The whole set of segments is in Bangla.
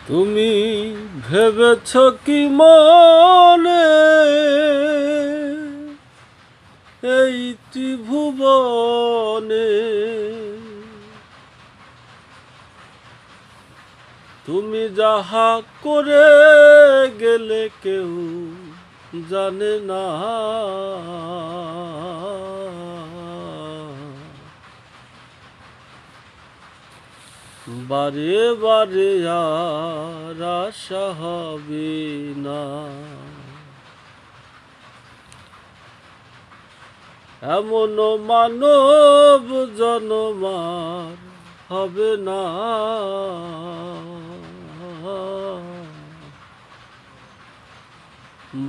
তুমি ভেবেছ কি মনে এই ত্রিভুবনে তুমি যাহা করে গেলে কেউ জানে না। বারে বারে আর আশা হবে না, এমন মানব জন্ম আর হবে না।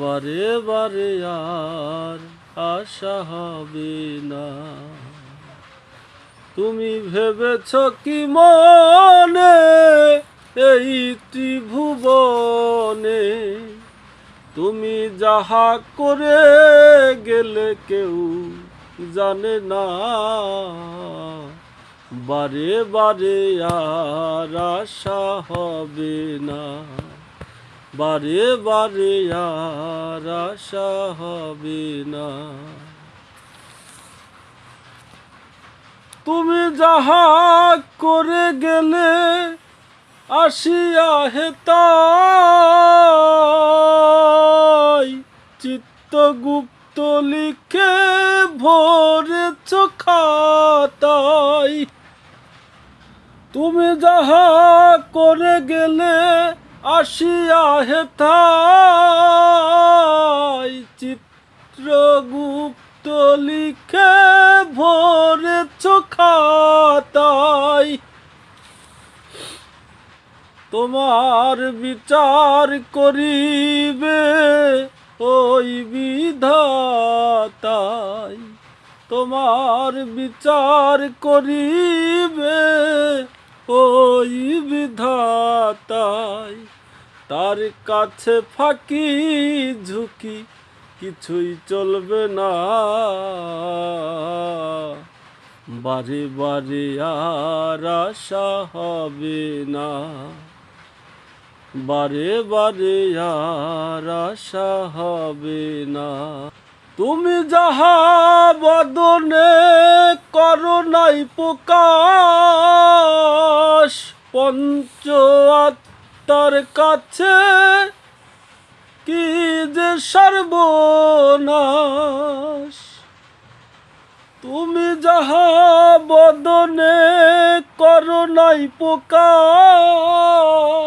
বারে বারে আর আশা হবে না। তুমি ভেবেছ কি মনে এই ত্রিভুবনে তুমি যাহা করে গেলে কেউ জানে না। বারে বারে আর আশা হবে না, বারে বারে আর আশা হবে না। তুমি যাহা করে গেলে আসিয়া হেতাই চিত্তগুপ্ত লিখে ভরেছ খাতায়। তুমি যাহা করে গেলে আসিয়া হেতাই চিত্রগুপ্ত লিখে ভরেছ খাতায়। তোমার বিচার করিবে ওই বিধাতাই, তোমার বিচার করিবে ওই বিধাতাই। তার কাছে ফাঁকি ঝুঁকি কিছুই চলবে না। বারে বারে আর আশা হবে না, বারে বারে আর আশা হবে না। তুমি যাহা বদনে করো নাই প্রকাশ পঞ্চ আত্মার কাছে কি যে সর্বনাশ। তুমি যাহা বদনে করো নাই প্রকাশ